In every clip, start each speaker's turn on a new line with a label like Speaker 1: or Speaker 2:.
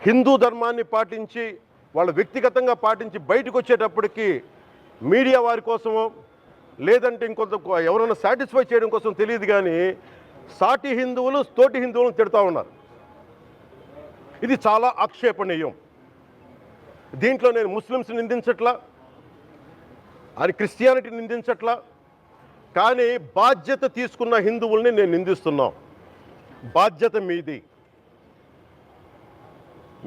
Speaker 1: హిందూ ధర్మాన్ని పాటించి వాళ్ళు వ్యక్తిగతంగా పాటించి బయటకు వచ్చేటప్పటికి మీడియా వారి కోసమో లేదంటే ఇంకొంత ఎవరైనా సాటిస్ఫై చేయడం కోసం తెలియదు, కానీ సాటి హిందువులు తోటి హిందువులను తిడతా ఉన్నారు. ఇది చాలా ఆక్షేపణీయం. దీంట్లో నేను ముస్లిమ్స్ నిందించట్లా, అది క్రిస్టియానిటీ నిందించట్లా, కానీ బాధ్యత తీసుకున్న హిందువుల్ని నేను నిందిస్తున్నాం. బాధ్యత మీది.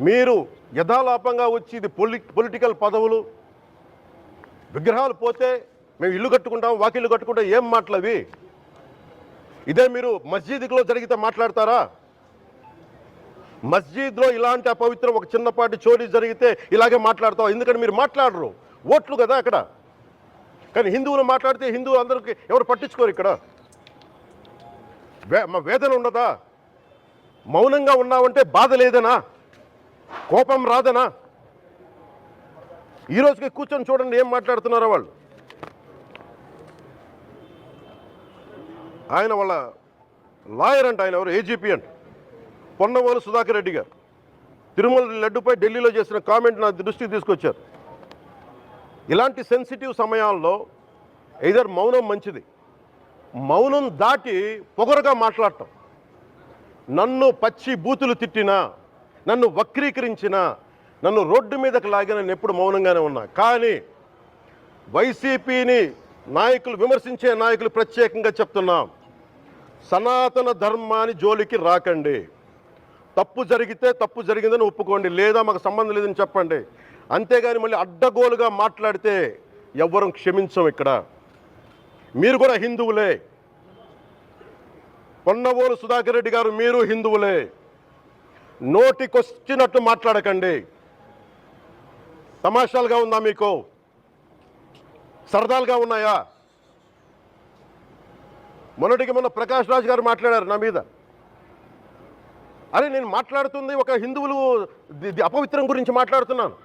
Speaker 1: మీరు యథాలాపంగా వచ్చి ఇది పొలిటికల్ పదవులు, విగ్రహాలు పోతే మేము ఇల్లు కట్టుకుంటాం, వాకిళ్ళు కట్టుకుంటాం, ఏం మాటలవి? ఇదే మీరు మస్జిద్లో జరిగితే మాట్లాడతారా? మస్జిద్లో ఇలాంటి అపవిత్రం ఒక చిన్నపాటి చోరీ జరిగితే ఇలాగే మాట్లాడతాం. ఎందుకంటే మీరు మాట్లాడరు, ఓట్లు కదా అక్కడ. కానీ హిందువులు మాట్లాడితే హిందువులు అందరికీ ఎవరు పట్టించుకోరు. ఇక్కడ మా వేదన ఉండదా? మౌనంగా ఉన్నామంటే బాధ లేదనా? కోపం రాదనా? ఈ రోజుకి కూర్చొని చూడండి ఏం మాట్లాడుతున్నారో వాళ్ళు. ఆయన వాళ్ళ లాయర్ అంట, ఆయన ఎవరు ఏజీపీ అంట, పొన్నవోలు సుధాకర్ రెడ్డి గారు తిరుమల లడ్డుపై ఢిల్లీలో చేసిన కామెంట్ నా దృష్టికి తీసుకొచ్చారు. ఇలాంటి సెన్సిటివ్ సమయాల్లో ఎయిదర్ మౌనం మంచిది, మౌనం దాటి పొగరుగా మాట్లాడటం, నన్ను పచ్చి బూతులు తిట్టినా, నన్ను వక్రీకరించినా, నన్ను రోడ్డు మీదకి లాగిన నేను ఎప్పుడు మౌనంగానే ఉన్నా. కానీ వైసీపీని నాయకులు విమర్శించే నాయకులు ప్రత్యేకంగా చెప్తున్నాం, సనాతన ధర్మాన్ని జోలికి రాకండి. తప్పు జరిగితే తప్పు జరిగిందని ఒప్పుకోండి, లేదా మాకు సంబంధం లేదని చెప్పండి. అంతేగాని మళ్ళీ అడ్డగోలుగా మాట్లాడితే ఎవ్వరం క్షమించం. ఇక్కడ మీరు కూడా హిందువులే. పొన్నవోలు సుధాకర్ రెడ్డి గారు మీరు హిందువులే. నోటికొచ్చినట్టు మాట్లాడకండి. తమాషాలుగా ఉందా మీకు? సరదాలుగా ఉన్నాయా? మొన్న ప్రకాష్ రాజ్ గారు మాట్లాడారు నా మీద. అరే నేను మాట్లాడుతుంది ఒక హిందువులు అపవిత్రం గురించి మాట్లాడుతున్నాను.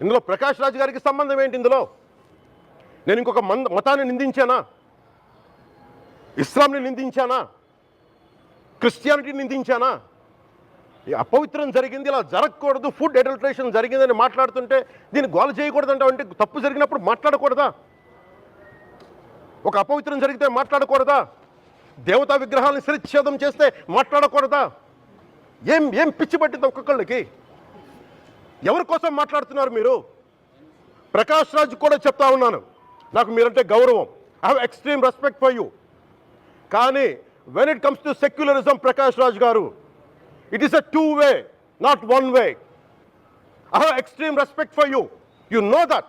Speaker 1: ఇందులో ప్రకాష్ రాజ్ గారికి సంబంధం ఏంటి? ఇందులో నేను ఇంకొక మతాన్ని నిందించానా? ఇస్లాంని నిందించానా? క్రిస్టియానిటీని నిందించానా? ఈ అపవిత్రం జరిగింది, ఇలా జరగకూడదు, ఫుడ్ అడల్టరేషన్ జరిగిందని మాట్లాడుతుంటే దీన్ని గోల చేయకూడదంటే, అంటే తప్పు జరిగినప్పుడు మాట్లాడకూడదా? ఒక అపవిత్రం జరిగితే మాట్లాడకూడదా? దేవతా విగ్రహాలను శిరచ్ఛేదం చేస్తే మాట్లాడకూడదా? ఏం పిచ్చి పట్టింది ఒక్కొక్కళ్ళకి? ఎవరి కోసం మాట్లాడుతున్నారు మీరు? ప్రకాష్ రాజ్ కూడా చెప్తా ఉన్నాను, నాకు మీరంటే గౌరవం, I have extreme respect for you. కానీ when it comes to secularism, Prakash Raj garu, it is a two-way, not one-way. I have extreme respect for you. You know that.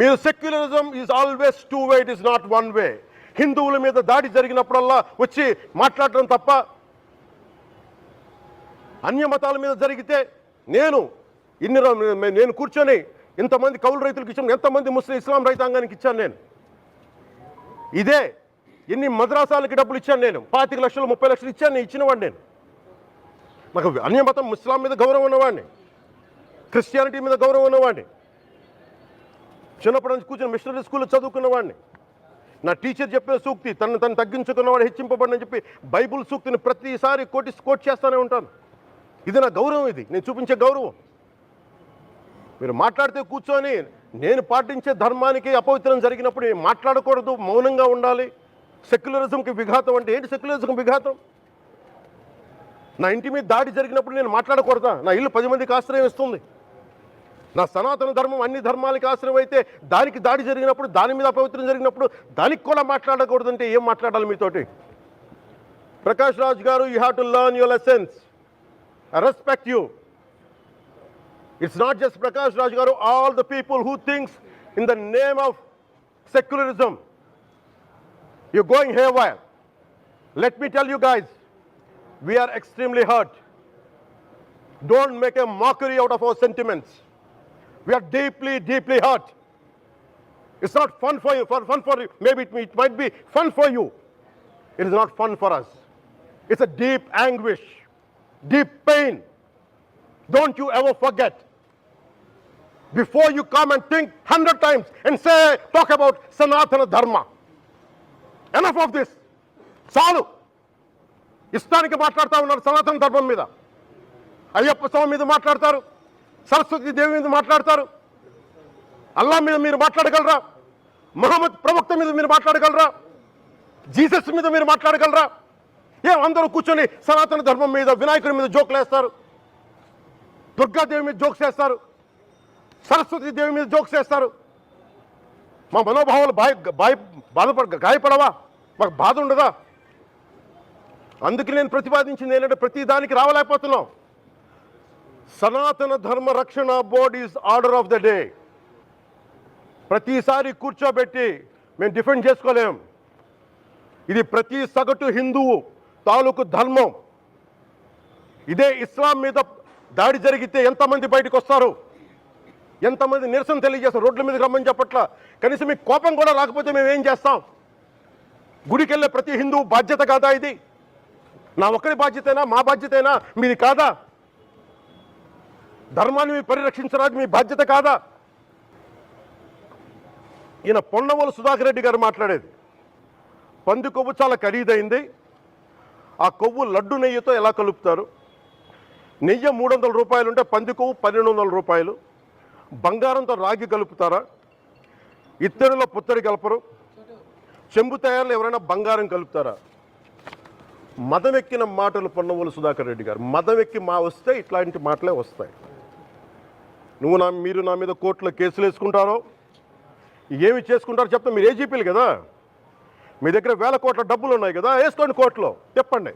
Speaker 1: మీరు secularism is always two-way, it is not one-way. హిందువుల మీద దాడి జరిగినప్పుడల్లా వచ్చి మాట్లాడటం తప్ప, అన్య మతాల మీద జరిగితే నేను కూర్చొని ఇంతమంది కౌలు రైతులకు ఇచ్చాను, ఎంతమంది ముస్లిం ఇస్లాం రైతాంగానికి ఇచ్చాను నేను. ఇదే ఎన్ని మద్రాసాలకి డబ్బులు ఇచ్చాను నేను, 25 లక్షలు 30 లక్షలు ఇచ్చాను, ఇచ్చినవాడిని నేను. నాకు అన్యమతం ఇస్లాం మీద గౌరవం ఉన్నవాడిని, క్రిస్టియానిటీ మీద గౌరవం ఉన్నవాడిని, చిన్నప్పటి నుంచి కూర్చొని మిషనరీ స్కూల్లో చదువుకున్నవాడిని. నా టీచర్ చెప్పిన సూక్తి, తను తగ్గించుకున్నవాడు హెచ్చింపబడిని చెప్పి బైబుల్ సూక్తిని ప్రతిసారి కోట్ చేస్తూనే ఉంటాను. ఇది నా గౌరవం, ఇది నేను చూపించే గౌరవం. మీరు మాట్లాడితే కూర్చొని నేను పాటించే ధర్మానికి అపవిత్రం జరిగినప్పుడు మాట్లాడకూడదు, మౌనంగా ఉండాలి. సెక్యులరిజంకి విఘాతం అంటే ఏంటి? సెక్యులరిజంకి విఘాతం నా ఇంటి మీద దాడి జరిగినప్పుడు నేను మాట్లాడకూడదా? నా ఇల్లు 10 మందికి ఆశ్రయం ఇస్తుంది. నా సనాతన ధర్మం అన్ని ధర్మాలకి ఆశ్రయం అయితే దానికి దాడి జరిగినప్పుడు, దాని మీద అపవిత్రం జరిగినప్పుడు దానికి కూడా మాట్లాడకూడదంటే ఏం మాట్లాడాలి మీతోటి? Prakash Raj garu, you have to learn your lessons. I respect you. It's not just Prakash Raj garu, all the people who thinks in the name of secularism you're going haywire. Let me tell you guys, we are extremely hurt. Don't make a mockery out of our sentiments. We are deeply, deeply hurt. It's not fun for you, maybe it might be fun for you. It is not fun for us. It's a deep anguish, deep pain. Don't you ever forget. Before you come and think 100 times and talk about Sanatana Dharma. Enough of this. చాలు. ఇష్టానికి మాట్లాడుతూ ఉన్నారు సనాతన ధర్మం మీద. అయ్యప్ప స్వామి మీద మాట్లాడతారు, సరస్వతి దేవి మీద మాట్లాడతారు. అల్లా మీద మీరు మాట్లాడగలరా? మహమ్మద్ ప్రవక్త మీద మీరు మాట్లాడగలరా? జీసస్ మీద మీరు మాట్లాడగలరా? అందరూ కూర్చొని సనాతన ధర్మం మీద, వినాయకుడి మీద జోకులు వేస్తారు, దుర్గాదేవి మీద జోక్స్ వేస్తారు, సరస్వతి దేవి మీద జోక్స్ వేస్తారు. మా మనోభావాలు గాయపడవా? మాకు బాధ ఉండదా? అందుకే నేను ప్రతిపాదించింది ఏంటంటే, ప్రతి దానికి రావలేకపోతున్నాం. సనాతన ధర్మ రక్షణ board is order of the day. ప్రతిసారి కూర్చోబెట్టి మేము డిఫెండ్ చేసుకోలేం. ఇది ప్రతి సగటు హిందువు తాలూకు ధర్మం. ఇదే ఇస్లాం మీద దాడి జరిగితే ఎంతమంది బయటకు వస్తారు? ఎంతమంది నిరసన తెలియజేస్తారు? రోడ్ల మీదకి రమ్మని చెప్పట్ల. కనీసం మీకు కోపం కూడా రాకపోతే మేము ఏం చేస్తాం? గుడికి వెళ్ళే ప్రతి హిందువు బాధ్యత కాదా ఇది? నా ఒక్కరి బాధ్యతైనా, మా బాధ్యతైనా, మీది కాదా? ధర్మాన్ని మీరు పరిరక్షించడానికి మీ బాధ్యత కాదా? ఈయన పొన్నవోలు సుధాకర్ రెడ్డి గారు మాట్లాడేది, పంది కొవ్వు చాలా ఖరీదైంది, ఆ కొవ్వు లడ్డు నెయ్యితో ఎలా కలుపుతారు? నెయ్యి 300 రూపాయలు ఉంటే పంది కొవ్వు 1200 రూపాయలు. బంగారంతో రాగి కలుపుతారా? ఇత్తడిలో పుత్తడి కలపరు. చెంబు తయారులో ఎవరైనా బంగారం కలుపుతారా? మదం ఎక్కిన మాటలు పొన్నవోలు సుధాకర్ రెడ్డి గారు. మదం ఎక్కి వస్తే ఇట్లాంటి మాటలే వస్తాయి. మీరు నా మీద కోర్టులో కేసులు వేసుకుంటారో ఏమి చేసుకుంటారో చెప్తే, మీరు ఏజీపీలు కదా, మీ దగ్గర వేల కోట్ల డబ్బులు ఉన్నాయి కదా, వేసుకోండి కోర్టులో, చెప్పండి.